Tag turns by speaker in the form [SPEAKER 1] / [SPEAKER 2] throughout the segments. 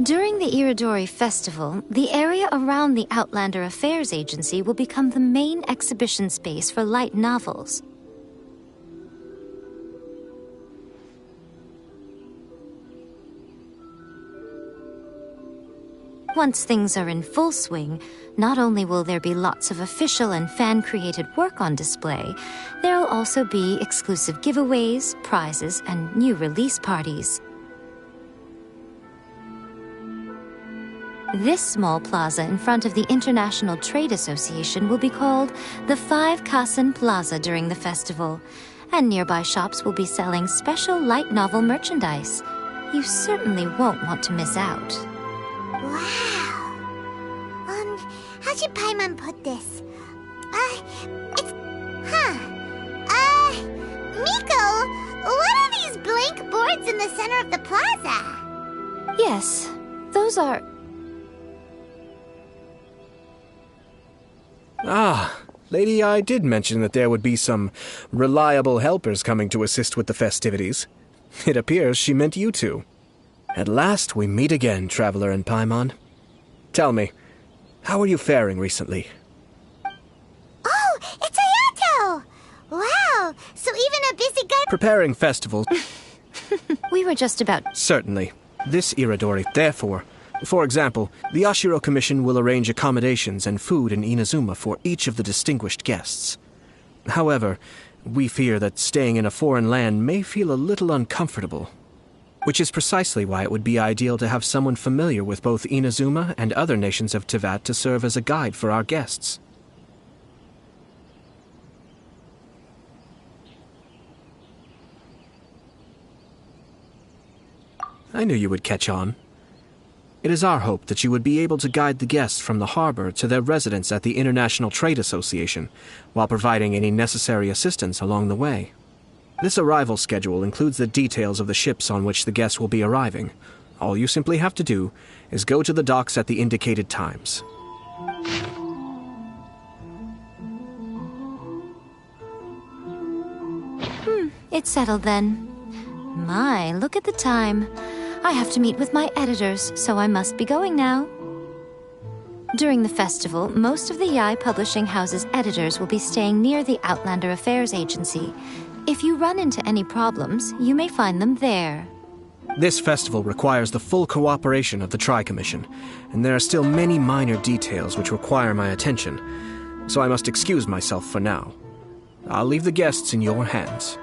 [SPEAKER 1] During the Iridori Festival, the area around the Outlander Affairs Agency will become the main exhibition space for light novels. Once things are in full swing, not only will there be lots of official and fan-created work on display, there will also be exclusive giveaways, prizes, and new release parties. This small plaza in front of the International Trade Association will be called the Five Kasen Plaza during the festival, and nearby shops will be selling special light novel merchandise. You certainly won't want to miss out.
[SPEAKER 2] Wow. How should Paimon put this? Miko, what are these blank boards in the center of the plaza?
[SPEAKER 1] Yes, those are...
[SPEAKER 3] Ah, lady, I did mention that there would be some reliable helpers coming to assist with the festivities. It appears she meant you two. At last we meet again, Traveler and Paimon. Tell me, how are you faring recently?
[SPEAKER 2] Oh, it's Ayato! Wow, so even a busy guy...
[SPEAKER 3] Preparing festivals.
[SPEAKER 1] We were just about...
[SPEAKER 3] Certainly. This Iridori, therefore... For example, the Ashiro Commission will arrange accommodations and food in Inazuma for each of the distinguished guests. However, we fear that staying in a foreign land may feel a little uncomfortable, which is precisely why it would be ideal to have someone familiar with both Inazuma and other nations of Teyvat to serve as a guide for our guests. I knew you would catch on. It is our hope that you would be able to guide the guests from the harbor to their residence at the International Trade Association, while providing any necessary assistance along the way. This arrival schedule includes the details of the ships on which the guests will be arriving. All you simply have to do is go to the docks at the indicated times.
[SPEAKER 1] It's settled then. My, look at the time. I have to meet with my editors, so I must be going now. During the festival, most of the Yae Publishing House's editors will be staying near the Outlander Affairs Agency. If you run into any problems, you may find them there.
[SPEAKER 3] This festival requires the full cooperation of the Tri-Commission, and there are still many minor details which require my attention, so I must excuse myself for now. I'll leave the guests in your hands.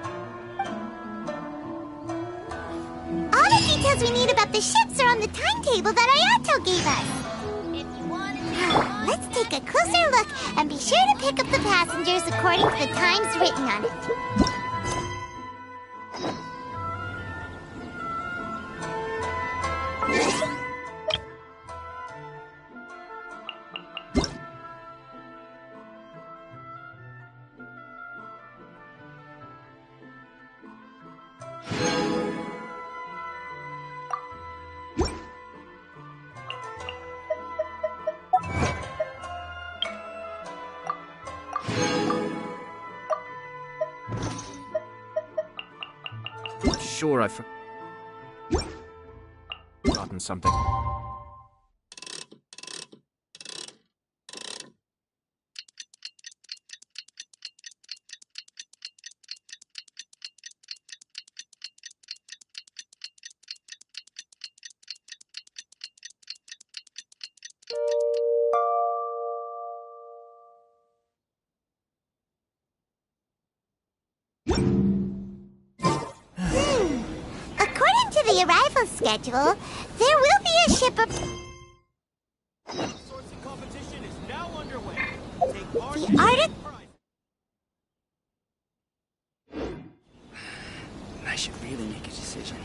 [SPEAKER 2] All the details we need about the ships are on the timetable that Ayato gave us. Let's take a closer look and be sure to pick up the passengers according to the times written on it.
[SPEAKER 3] Sure, I've forgotten something.
[SPEAKER 2] According to the arrival schedule, there will be a ship of...
[SPEAKER 4] Sourcing competition is now underway. Take part
[SPEAKER 2] The
[SPEAKER 4] in
[SPEAKER 2] artic...
[SPEAKER 5] I should really make a decision.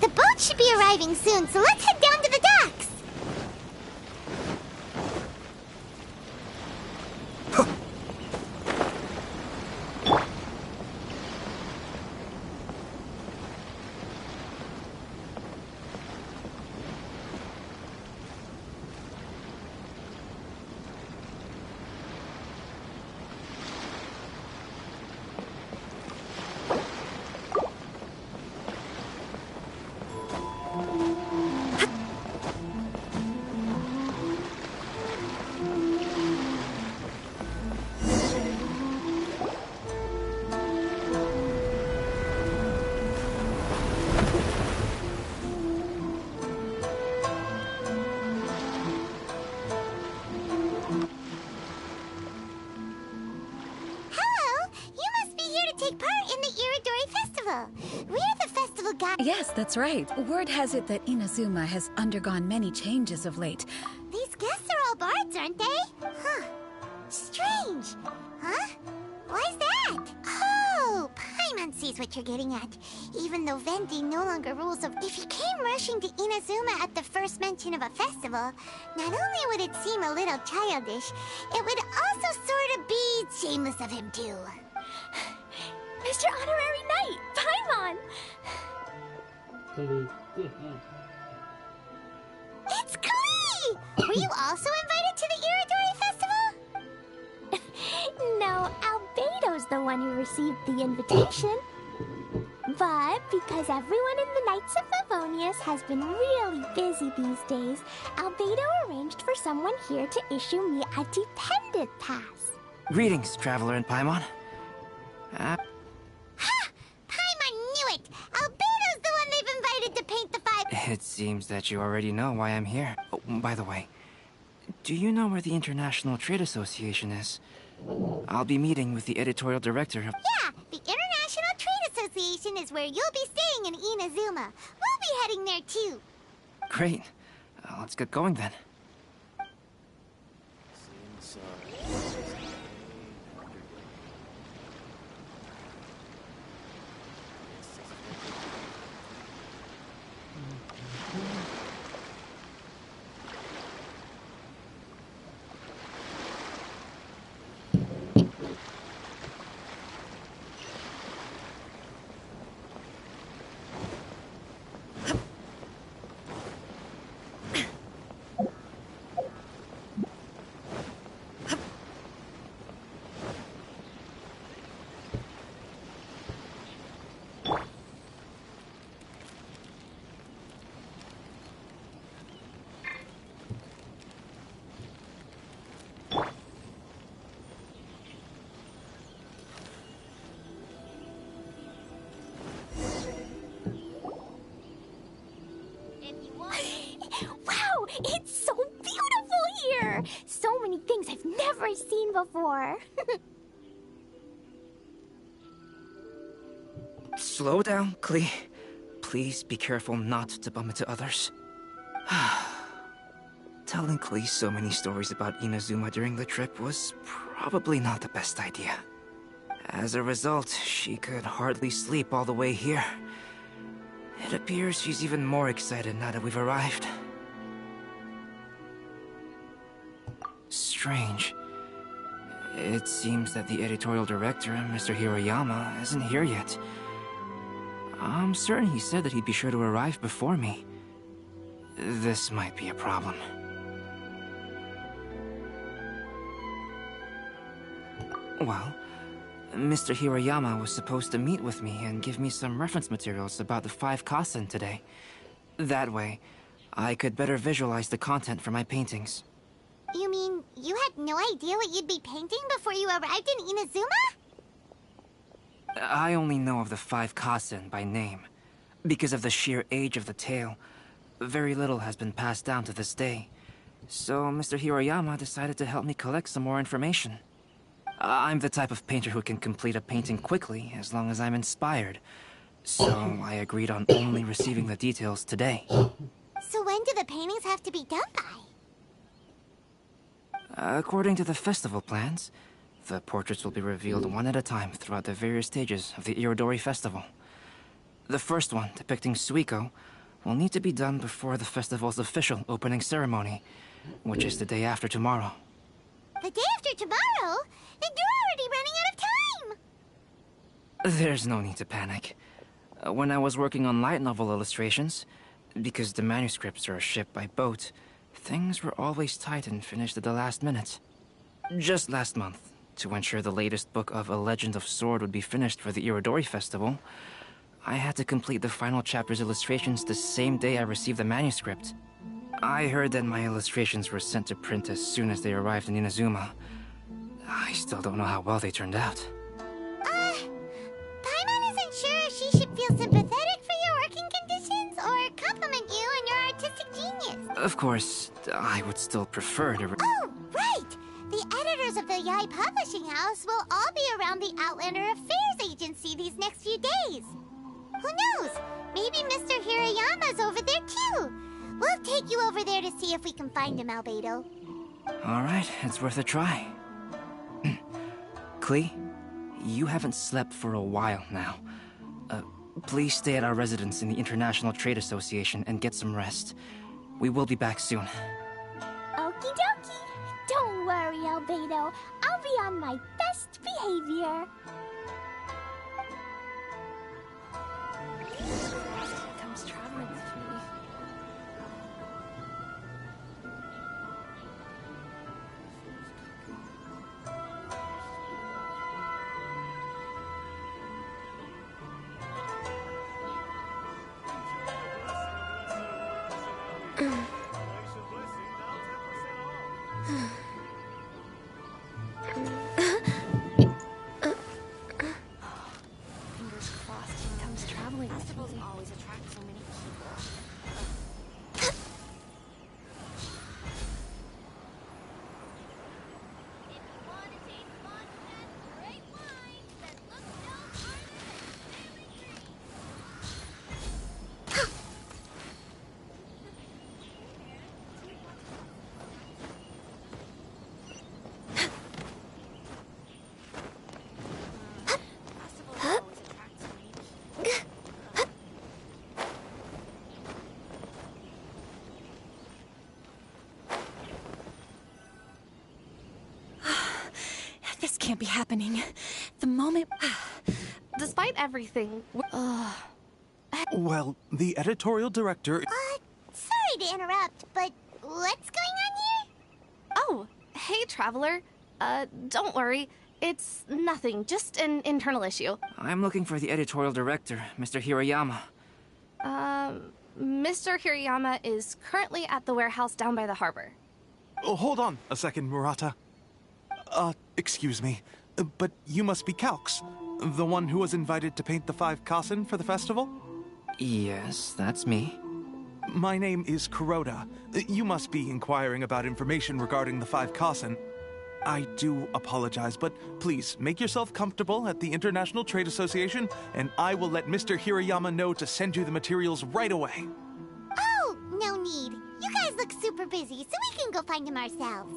[SPEAKER 2] The boat should be arriving soon, so let's head down to the docks.
[SPEAKER 6] Yes, that's right. Word has it that Inazuma has undergone many changes of late.
[SPEAKER 2] These guests are all bards, aren't they? Huh. Strange. Huh? Why's that? Oh, Paimon sees what you're getting at. Even though Venti no longer rules of... If he came rushing to Inazuma at the first mention of a festival, not only would it seem a little childish, it would also sort of be shameless of him too.
[SPEAKER 7] Mr. Honorary Knight, Paimon!
[SPEAKER 2] It's Klee! Were you also invited to the Iridori Festival?
[SPEAKER 7] No, Albedo's the one who received the invitation. But because everyone in the Knights of Favonius has been really busy these days, Albedo arranged for someone here to issue me a dependent pass.
[SPEAKER 5] Greetings, Traveler and Paimon.
[SPEAKER 2] Ha! Paimon knew it! Albedo's the one they've invited to paint the five...
[SPEAKER 5] It seems that you already know why I'm here. Oh, by the way, do you know where the International Trade Association is? I'll be meeting with the editorial director of...
[SPEAKER 2] Yeah, the International Trade Association is where you'll be staying in Inazuma. We'll be heading there too.
[SPEAKER 5] Great. Let's get going then.
[SPEAKER 7] Wow, it's so beautiful here! So many things I've never seen before.
[SPEAKER 5] Slow down, Klee. Please be careful not to bump into others. Telling Klee so many stories about Inazuma during the trip was probably not the best idea. As a result, she could hardly sleep all the way here. It appears she's even more excited now that we've arrived. Strange. It seems that the editorial director, Mr. Hiroyama, isn't here yet. I'm certain he said that he'd be sure to arrive before me. This might be a problem. Well, Mr. Hiroyama was supposed to meet with me and give me some reference materials about the 5 Kasen today. That way, I could better visualize the content for my paintings.
[SPEAKER 2] You mean you had no idea what you'd be painting before you arrived in Inazuma?
[SPEAKER 5] I only know of the 5 Kasen by name. Because of the sheer age of the tale, very little has been passed down to this day. So Mr. Hiroyama decided to help me collect some more information. I'm the type of painter who can complete a painting quickly as long as I'm inspired. So I agreed on only receiving the details today.
[SPEAKER 2] So when do the paintings have to be done by?
[SPEAKER 5] According to the festival plans, the portraits will be revealed one at a time throughout the various stages of the Irodori Festival. The first one, depicting Suiko, will need to be done before the festival's official opening ceremony, which is the day after tomorrow.
[SPEAKER 2] The day after tomorrow? Then you're already running out of time!
[SPEAKER 5] There's no need to panic. When I was working on light novel illustrations, because the manuscripts are shipped by boat, things were always tight and finished at the last minute. Just last month, to ensure the latest book of A Legend of Sword would be finished for the Irodori Festival, I had to complete the final chapter's illustrations the same day I received the manuscript. I heard that my illustrations were sent to print as soon as they arrived in Inazuma. I still don't know how well they turned out.
[SPEAKER 2] Paimon isn't sure if she should feel sympathetic for your working conditions or compliment you on your artistic genius.
[SPEAKER 5] Of course, I would still prefer to...
[SPEAKER 2] Oh, right! The editors of the Yai Publishing House will all be around the Outlander Affairs Agency these next few days. Who knows? Maybe Mr. Hirayama's over there too. We'll take you over there to see if we can find him, Albedo.
[SPEAKER 5] Alright, it's worth a try. Klee, you haven't slept for a while now. Please stay at our residence in the International Trade Association and get some rest. We will be back soon.
[SPEAKER 7] Okie dokie. Don't worry, Albedo. I'll be on my best behavior. Comes traveling with me. Fingers crossed he comes traveling with me. Always attract so many people.
[SPEAKER 6] This can't be happening. The moment...
[SPEAKER 8] Despite everything,
[SPEAKER 9] Well, the editorial director...
[SPEAKER 2] Sorry to interrupt, but what's going on here?
[SPEAKER 8] oh, hey, Traveler. Don't worry. It's nothing, just an internal issue.
[SPEAKER 5] I'm looking for the editorial director, Mr. Hirayama.
[SPEAKER 8] Mr. Hirayama is currently at the warehouse down by the harbor.
[SPEAKER 9] Oh, hold on a second, Murata. Excuse me, but you must be Calx, the one who was invited to paint the 5 Kasen for the festival?
[SPEAKER 5] Yes, that's me.
[SPEAKER 9] My name is Kuroda. You must be inquiring about information regarding the 5 Kasen. I do apologize, but please make yourself comfortable at the International Trade Association, and I will let Mr. Hirayama know to send you the materials right away.
[SPEAKER 2] Oh, no need. You guys look super busy, so we can go find him ourselves.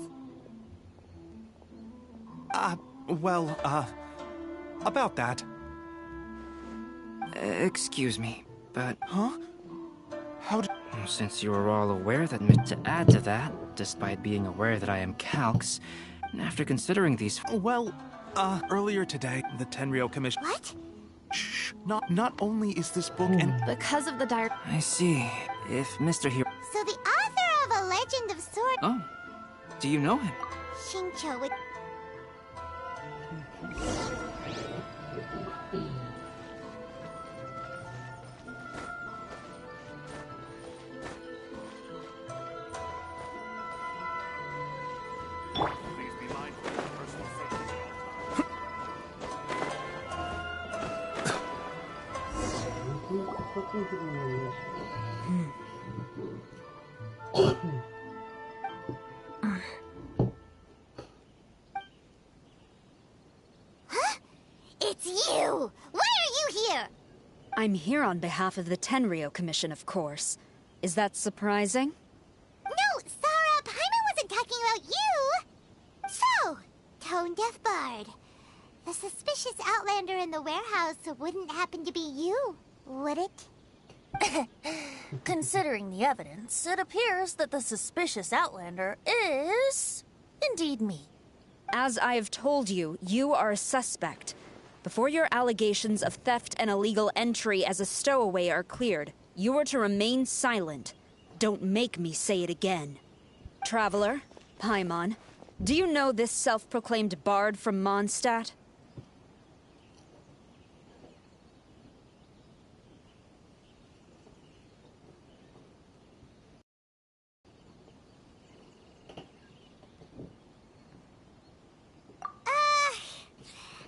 [SPEAKER 9] About that.
[SPEAKER 5] Excuse me, but...
[SPEAKER 9] Huh? How did...
[SPEAKER 5] Since you are all aware that to add to that, despite being aware that I am Calx, after considering these...
[SPEAKER 9] Well, earlier today, the Tenryou Commission...
[SPEAKER 2] What?
[SPEAKER 9] Shh, not only is this book and...
[SPEAKER 8] Because of the dire...
[SPEAKER 5] I see. If Mr.
[SPEAKER 2] So the author of A Legend of Sword...
[SPEAKER 5] Oh, do you know him?
[SPEAKER 2] Shincho would... It's you! Why are you here?
[SPEAKER 10] I'm here on behalf of the Tenryou Commission, of course. Is that surprising?
[SPEAKER 2] No, Sarah, Paimon wasn't talking about you! So, Tone Deaf Bard. The suspicious outlander in the warehouse wouldn't happen to be you, would it?
[SPEAKER 11] Considering the evidence, it appears that the suspicious outlander is... indeed me.
[SPEAKER 10] As I have told you, you are a suspect. Before your allegations of theft and illegal entry as a stowaway are cleared, you are to remain silent. Don't make me say it again. Traveler, Paimon, do you know this self-proclaimed bard from Mondstadt?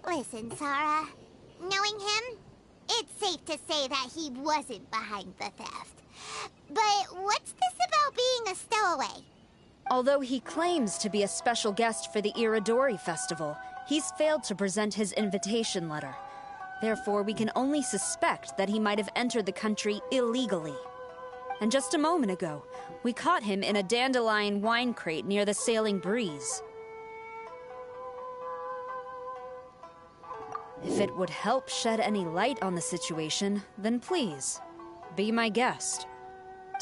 [SPEAKER 2] Listen, Sarah. Knowing him, it's safe to say that he wasn't behind the theft. But what's this about being a stowaway?
[SPEAKER 10] Although he claims to be a special guest for the Iridori Festival, he's failed to present his invitation letter. Therefore, we can only suspect that he might have entered the country illegally. And just a moment ago, we caught him in a dandelion wine crate near the Sailing Breeze. If it would help shed any light on the situation, then please, be my guest.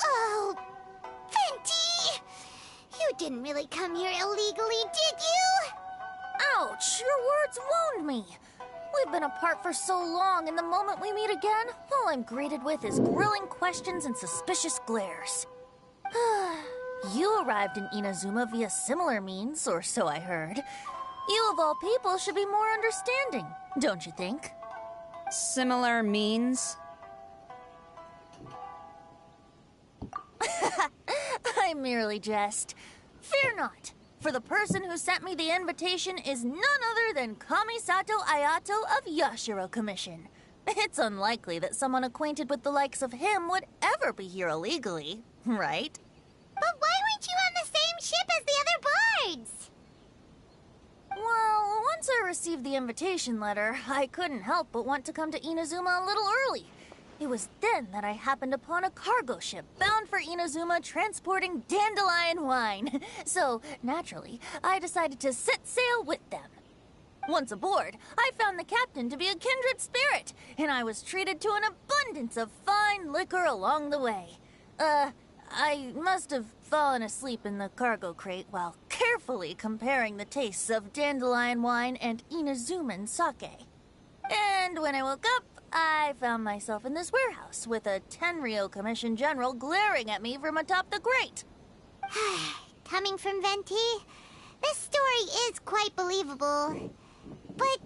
[SPEAKER 2] Oh, Venti! You didn't really come here illegally, did you?
[SPEAKER 11] Ouch! Your words wound me. We've been apart for so long, and the moment we meet again, all I'm greeted with is grilling questions and suspicious glares. You arrived in Inazuma via similar means, or so I heard. You of all people should be more understanding, don't you think?
[SPEAKER 10] Similar means?
[SPEAKER 11] I merely jest. Fear not, for the person who sent me the invitation is none other than Kamisato Ayato of Yashiro Commission. It's unlikely that someone acquainted with the likes of him would ever be here illegally, right?
[SPEAKER 2] But why weren't you on the same ship as the other bards?
[SPEAKER 11] Well, once I received the invitation letter, I couldn't help but want to come to Inazuma a little early. It was then that I happened upon a cargo ship bound for Inazuma transporting dandelion wine. So, naturally, I decided to set sail with them. Once aboard, I found the captain to be a kindred spirit, and I was treated to an abundance of fine liquor along the way. I must have fallen asleep in the cargo crate while carefully comparing the tastes of dandelion wine and Inazuman sake. And when I woke up, I found myself in this warehouse with a Tenryo Commission General glaring at me from atop the grate.
[SPEAKER 2] Coming from Venti, this story is quite believable. But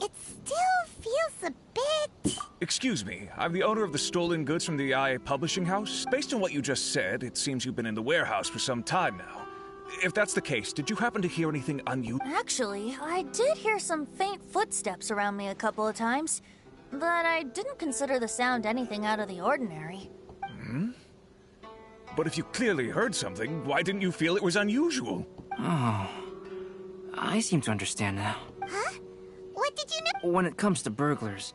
[SPEAKER 2] it still feels a bit...
[SPEAKER 12] Excuse me, I'm the owner of the stolen goods from the IA publishing house. Based on what you just said, it seems you've been in the warehouse for some time now. If that's the case, did you happen to hear anything unusual?
[SPEAKER 11] Actually, I did hear some faint footsteps around me a couple of times, but I didn't consider the sound anything out of the ordinary.
[SPEAKER 12] But if you clearly heard something, why didn't you feel it was unusual?
[SPEAKER 5] Oh, I seem to understand now.
[SPEAKER 2] Huh? What did you know?
[SPEAKER 5] When it comes to burglars,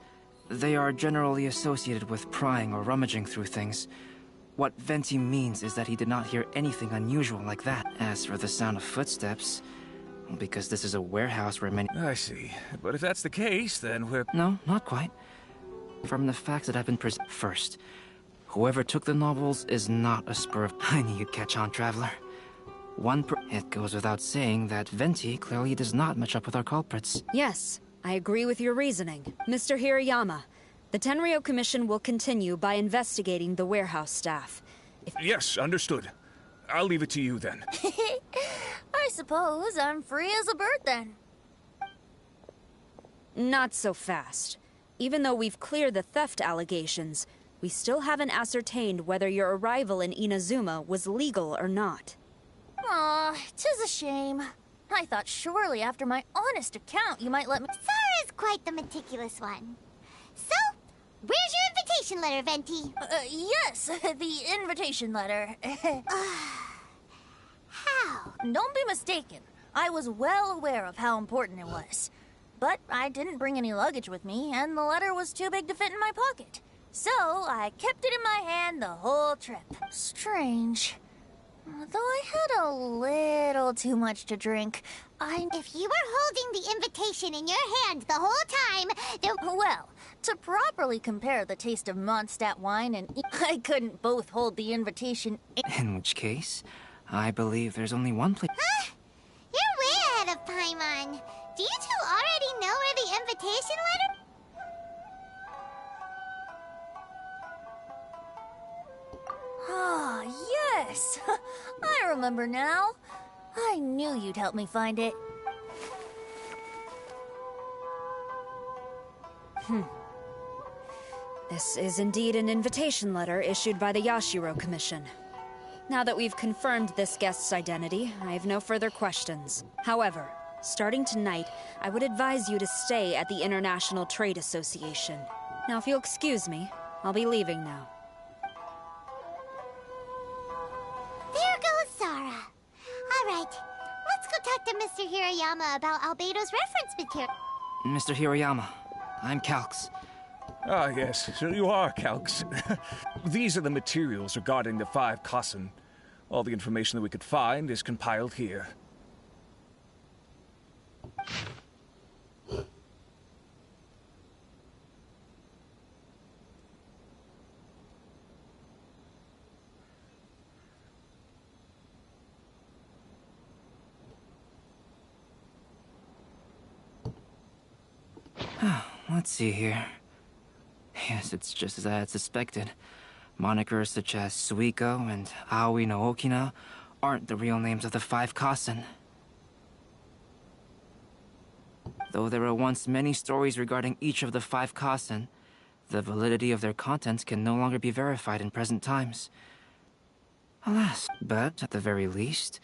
[SPEAKER 5] they are generally associated with prying or rummaging through things. What Venti means is that he did not hear anything unusual like that. As for the sound of footsteps, because this is a warehouse where many...
[SPEAKER 12] I see. But if that's the case, then we're...
[SPEAKER 5] No, not quite. From the facts that have been presented first, whoever took the novels is not a spur of... I knew you'd catch on, Traveler. It goes without saying that Venti clearly does not match up with our culprits.
[SPEAKER 10] Yes, I agree with your reasoning. Mr. Hirayama, the Tenryo Commission will continue by investigating the warehouse staff.
[SPEAKER 12] Yes, understood. I'll leave it to you then.
[SPEAKER 11] I suppose I'm free as a bird then.
[SPEAKER 10] Not so fast. Even though we've cleared the theft allegations, we still haven't ascertained whether your arrival in Inazuma was legal or not.
[SPEAKER 11] Aw, 'tis a shame. I thought surely after my honest account you might let me...
[SPEAKER 2] Sara's quite the meticulous one. So, where's your invitation letter, Venti?
[SPEAKER 11] Yes, the invitation letter.
[SPEAKER 2] How?
[SPEAKER 11] Don't be mistaken. I was well aware of how important it was. But I didn't bring any luggage with me, and the letter was too big to fit in my pocket. So I kept it in my hand the whole trip. Strange. Though I had a little too much to drink,
[SPEAKER 2] If you were holding the invitation in your hand the whole time, then...
[SPEAKER 11] Well, to properly compare the taste of Mondstadt wine and... I couldn't both hold the invitation...
[SPEAKER 5] In which case, I believe there's only one place...
[SPEAKER 2] Huh? You're way ahead of Paimon. Do you two already know where the invitation letter...
[SPEAKER 11] Ah, yes! I remember now. I knew you'd help me find it.
[SPEAKER 10] This is indeed an invitation letter issued by the Yashiro Commission. Now that we've confirmed this guest's identity, I have no further questions. However, starting tonight, I would advise you to stay at the International Trade Association. Now, if you'll excuse me, I'll be leaving now.
[SPEAKER 2] There goes Sara. All right, let's go talk to Mr. Hirayama about Albedo's reference material.
[SPEAKER 5] Mr. Hirayama, I'm Calx.
[SPEAKER 12] Ah, yes, so you are Calx. These are the materials regarding the 5 Kassen. All the information that we could find is compiled here.
[SPEAKER 5] Let's see here. Yes, it's just as I had suspected. Monikers such as Suiko and Aoi no Okina aren't the real names of the 5 Kassen. Though there were once many stories regarding each of the 5 Kassen, the validity of their contents can no longer be verified in present times. Alas, but at the very least,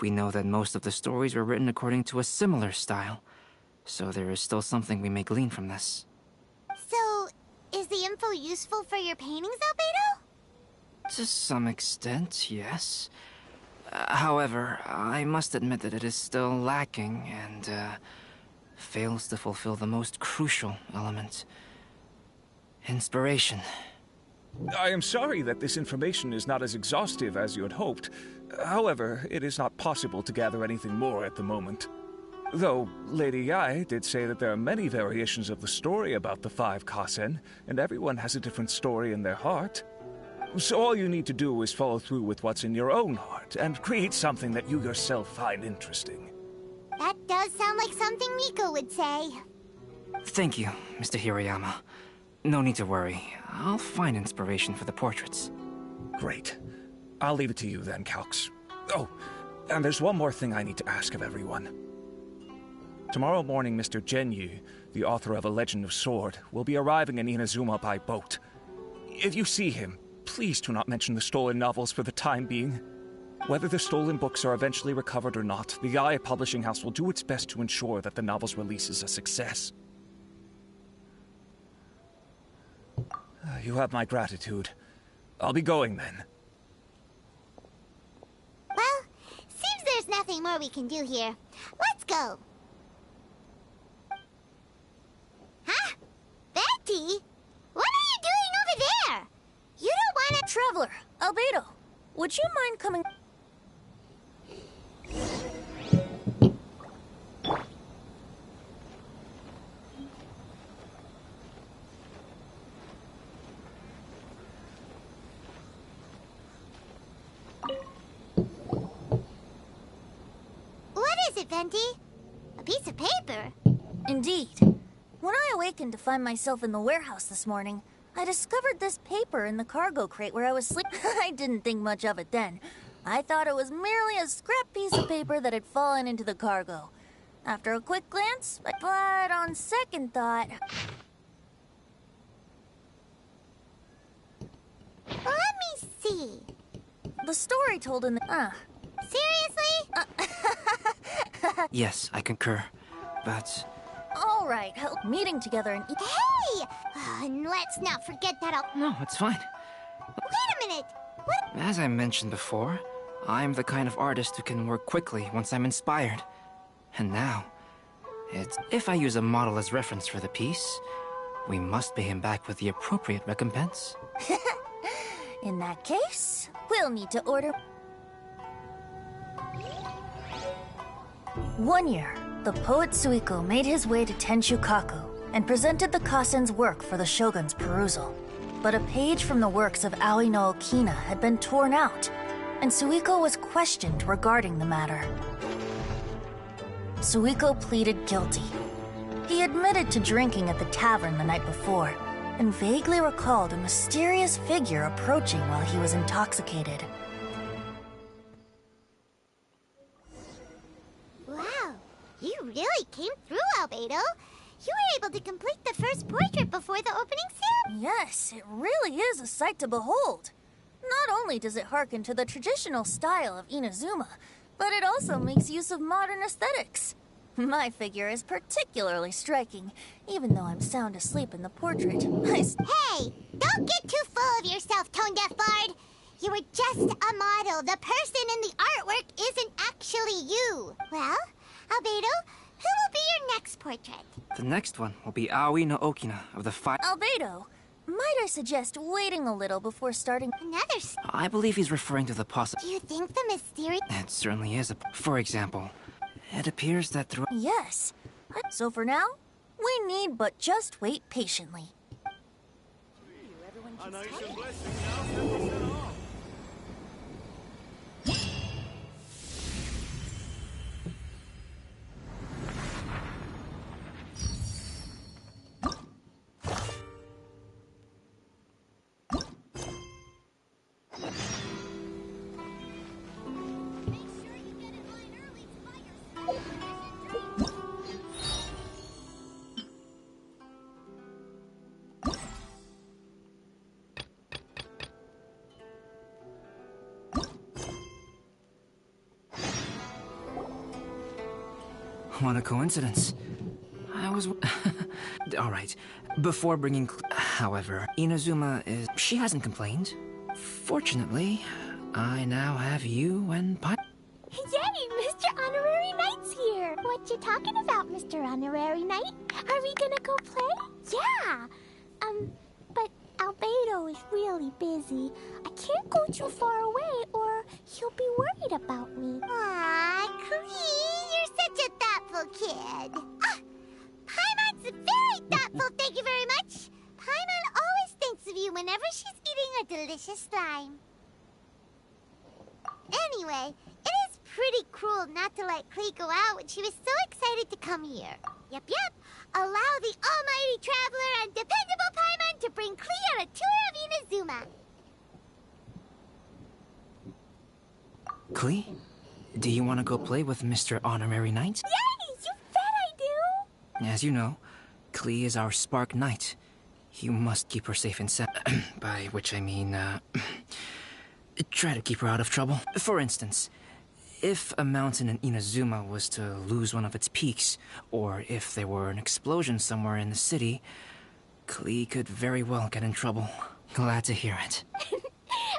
[SPEAKER 5] we know that most of the stories were written according to a similar style, so there is still something we may glean from this.
[SPEAKER 2] So, is the info useful for your paintings, Albedo?
[SPEAKER 5] To some extent, yes. However, I must admit that it is still lacking and fails to fulfill the most crucial element. Inspiration.
[SPEAKER 12] I am sorry that this information is not as exhaustive as you had hoped. However, it is not possible to gather anything more at the moment. Though, Lady Yae did say that there are many variations of the story about the 5 Kassen, and everyone has a different story in their heart. So all you need to do is follow through with what's in your own heart, and create something that you yourself find interesting.
[SPEAKER 2] That does sound like something Miko would say.
[SPEAKER 5] Thank you, Mr. Hirayama. No need to worry. I'll find inspiration for the portraits.
[SPEAKER 12] Great. I'll leave it to you then, Calx. Oh, and there's one more thing I need to ask of everyone. Tomorrow morning, Mr. Genyu, the author of A Legend of Sword, will be arriving in Inazuma by boat. If you see him, please do not mention the stolen novels for the time being. Whether the stolen books are eventually recovered or not, the Yae Publishing House will do its best to ensure that the novel's release is a success. You have my gratitude. I'll be going then.
[SPEAKER 2] Well, seems there's nothing more we can do here. Let's go. Huh? Betty? What are you doing over there? You don't want to...
[SPEAKER 11] Traveler, Albedo, would you mind coming...
[SPEAKER 2] What is it, Venti? A piece of paper?
[SPEAKER 11] Indeed. When I awakened to find myself in the warehouse this morning, I discovered this paper in the cargo crate where I was sleeping. I didn't think much of it then. I thought it was merely a scrap piece of paper that had fallen into the cargo. After a quick glance, but on second thought...
[SPEAKER 2] Let me see.
[SPEAKER 11] The story told in the...
[SPEAKER 2] Seriously?
[SPEAKER 5] Yes, I concur. But...
[SPEAKER 11] All right, meeting together and...
[SPEAKER 2] Hey! And let's not forget that
[SPEAKER 5] No, it's fine.
[SPEAKER 2] Wait a minute! What?
[SPEAKER 5] As I mentioned before, I'm the kind of artist who can work quickly once I'm inspired. And now, if I use a model as reference for the piece, we must pay him back with the appropriate recompense.
[SPEAKER 11] In that case, we'll need to order... 1 year, the poet Suiko made his way to Tenshukaku and presented the Kassen's work for the shogun's perusal. But a page from the works of Aoi no Okina had been torn out, and Suiko was questioned regarding the matter. Suiko pleaded guilty. He admitted to drinking at the tavern the night before, and vaguely recalled a mysterious figure approaching while he was intoxicated.
[SPEAKER 2] Wow, you really came through, Albedo. You were able to complete the first portrait before the opening ceremony.
[SPEAKER 11] Yes, it really is a sight to behold. Not only does it harken to the traditional style of Inazuma, but it also makes use of modern aesthetics. My figure is particularly striking, even though I'm sound asleep in the portrait.
[SPEAKER 2] Hey, don't get too full of yourself, Tone Deaf Bard. You were just a model. The person in the artwork isn't actually you. Well, Albedo, who will be your next portrait?
[SPEAKER 5] The next one will be Aoi no Okina of the five...
[SPEAKER 11] Albedo, might I suggest waiting a little before starting?
[SPEAKER 5] I believe he's referring to the
[SPEAKER 2] Do you think the mysterious...
[SPEAKER 5] It certainly is. For example, it appears that through...
[SPEAKER 11] Yes. So for now, we need but just wait patiently.
[SPEAKER 4] A nice and blessing now, 10% off.
[SPEAKER 5] What a coincidence. I was... Alright, before bringing... However, Inazuma is... She hasn't complained. Fortunately, I now have you and Pi...
[SPEAKER 7] Yay! Mr. Honorary Knight's here! What you talking about, Mr. Honorary Knight? Are we gonna go play? Yeah! But Albedo is really busy. I can't go too far away or he'll be worried about me.
[SPEAKER 2] Aw, Klee, you're such a thoughtful kid. Ah, Paimon's very thoughtful, thank you very much. Paimon always thinks of you whenever she's eating a delicious slime. Anyway, it is pretty cruel not to let Klee go out when she was so excited to come here. Yep. Allow the almighty traveler and dependable Paimon to bring Klee on a tour of Inazuma.
[SPEAKER 5] Klee? Do you want to go play with Mr. Honorary Knight?
[SPEAKER 7] Yay! You bet I do!
[SPEAKER 5] As you know, Klee is our Spark Knight. You must keep her safe and sound. By which I mean, try to keep her out of trouble. For instance, if a mountain in Inazuma was to lose one of its peaks, or if there were an explosion somewhere in the city, Klee could very well get in trouble. Glad to hear it.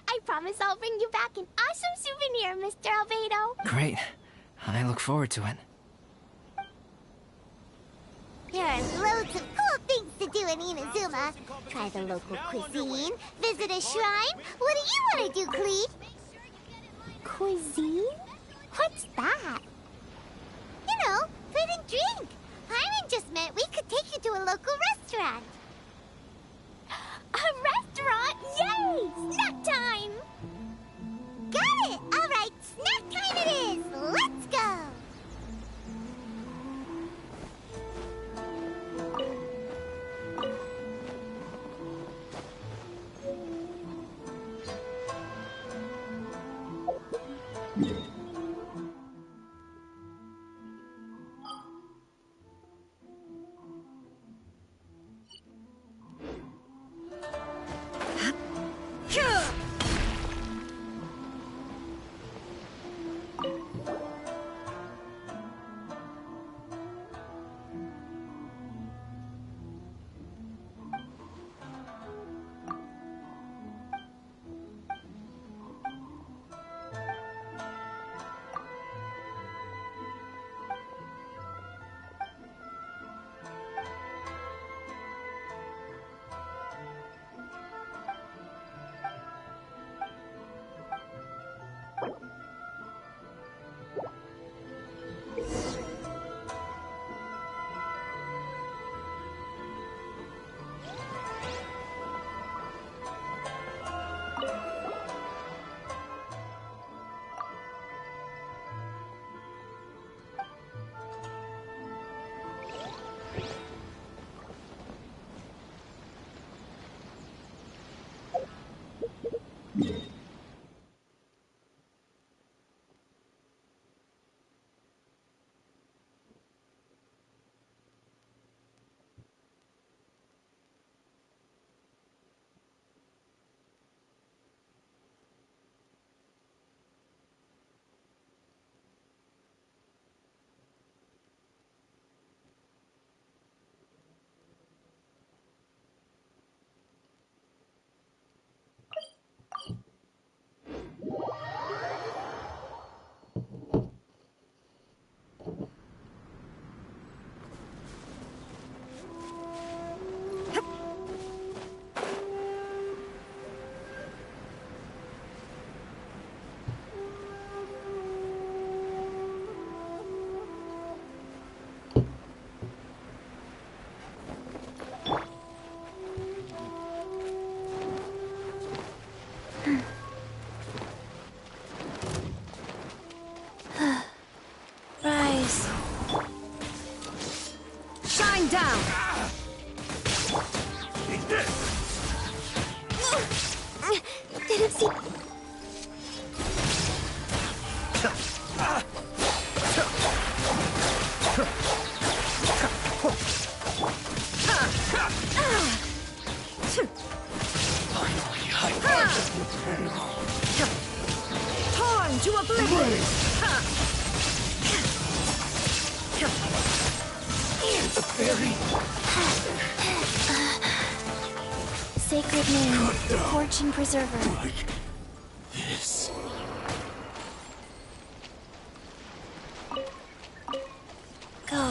[SPEAKER 7] I promise I'll bring you back an awesome souvenir, Mr. Albedo.
[SPEAKER 5] Great. I look forward to it.
[SPEAKER 2] There are loads of cool things to do in Inazuma. Try the local cuisine, visit a shrine. What do you want to do, Klee?
[SPEAKER 7] Cuisine? What's that?
[SPEAKER 2] You know, food and drink. Paimon just meant we could take you to a local restaurant.
[SPEAKER 7] A restaurant? Yay! Snack time!
[SPEAKER 2] Got it! All right, snack time it is. Let's go.
[SPEAKER 1] Rise.
[SPEAKER 10] Shine down!
[SPEAKER 1] Didn't see.
[SPEAKER 10] Torn to oblivion!
[SPEAKER 7] Sacred name, Fortune Preserver.
[SPEAKER 13] Like this.
[SPEAKER 7] Go.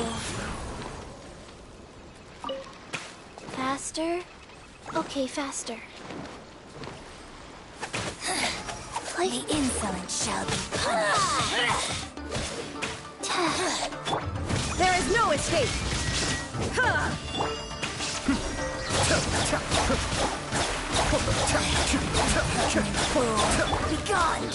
[SPEAKER 7] Faster? Okay, faster. The insolent shall be punished.
[SPEAKER 10] There is no escape!
[SPEAKER 7] Be gone!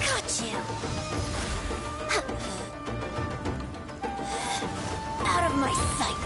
[SPEAKER 7] Got you! Out of my sight!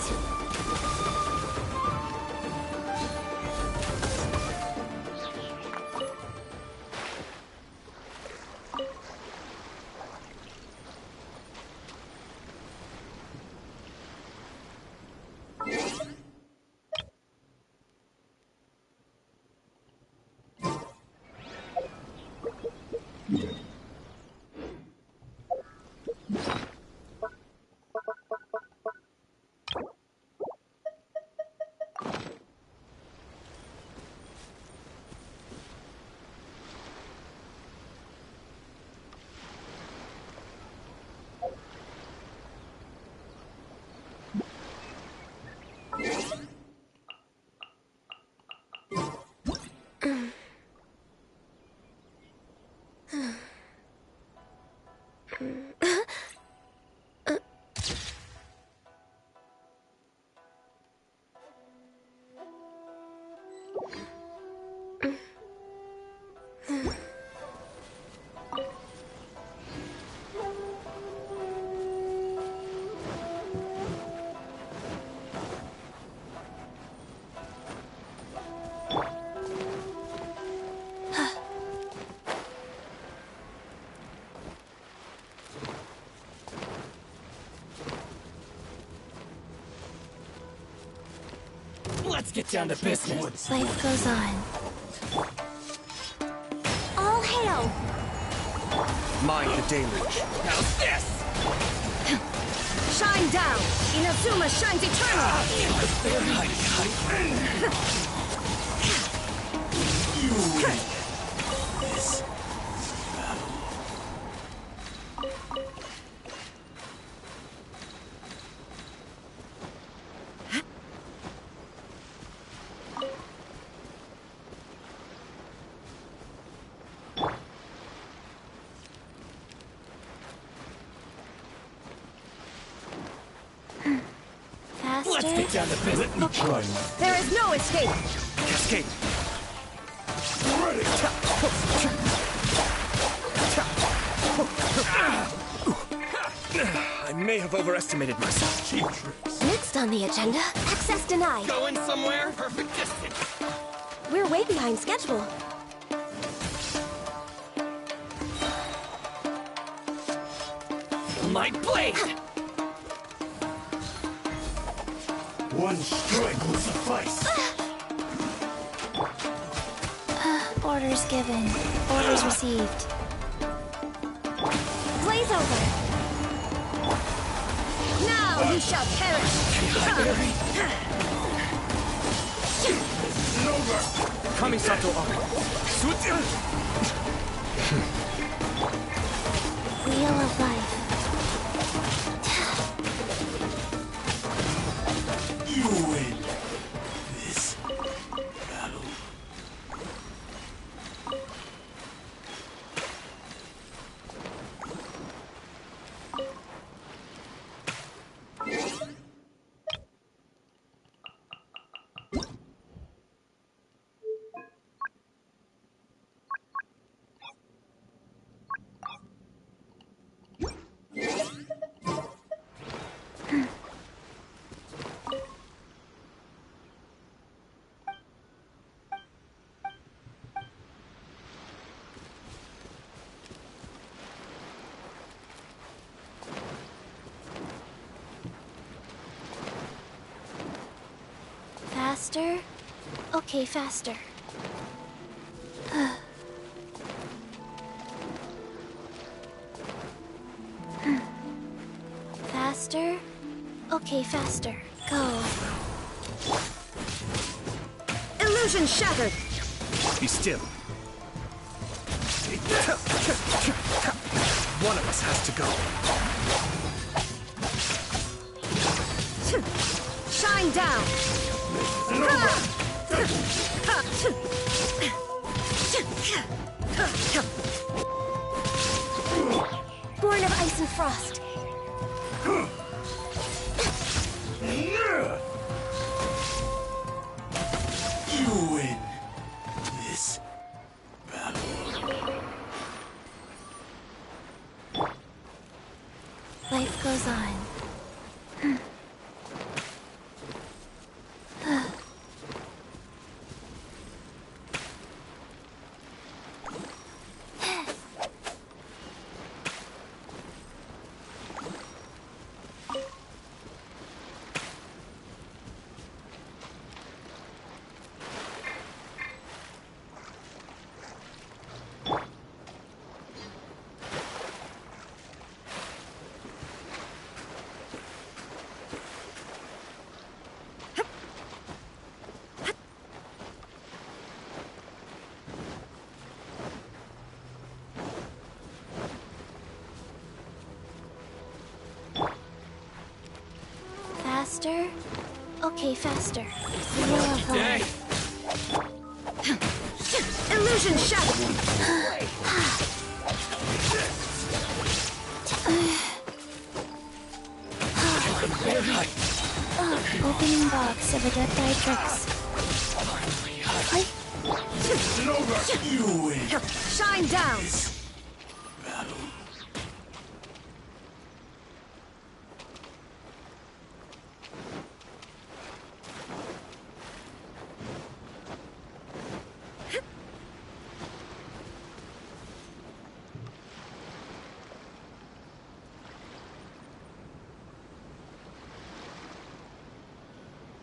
[SPEAKER 13] Let's get down to business.
[SPEAKER 7] Life goes on. All hail!
[SPEAKER 3] Mind the deluge.
[SPEAKER 13] How's this?
[SPEAKER 10] Shine down! Inazuma shines eternally!
[SPEAKER 13] You win. This. Let's get down to business. Let me try mine.
[SPEAKER 10] There is no escape!
[SPEAKER 3] Cascade.
[SPEAKER 13] Ready.
[SPEAKER 3] I may have overestimated myself.
[SPEAKER 13] Cheap tricks.
[SPEAKER 7] Next on the agenda, access denied.
[SPEAKER 13] Going somewhere? Perfect distance.
[SPEAKER 7] We're way behind schedule.
[SPEAKER 13] My blade! One strike will suffice.
[SPEAKER 7] Orders given. Orders received. Blaze over.
[SPEAKER 10] Now you shall perish!
[SPEAKER 3] Kamisato
[SPEAKER 7] Wheel of life.
[SPEAKER 13] You win this battle.
[SPEAKER 7] Okay, faster. Faster. Okay, faster. Go.
[SPEAKER 10] Illusion shattered!
[SPEAKER 3] Be still. One of us has to go.
[SPEAKER 10] Shine down!
[SPEAKER 7] Born of ice and frost.
[SPEAKER 13] You win this battle.
[SPEAKER 7] Life goes on. Faster. Okay, faster.
[SPEAKER 13] Today.
[SPEAKER 10] Illusion shattered!
[SPEAKER 7] Opening box of Adepti Tricks.
[SPEAKER 13] You win.
[SPEAKER 10] Shine down!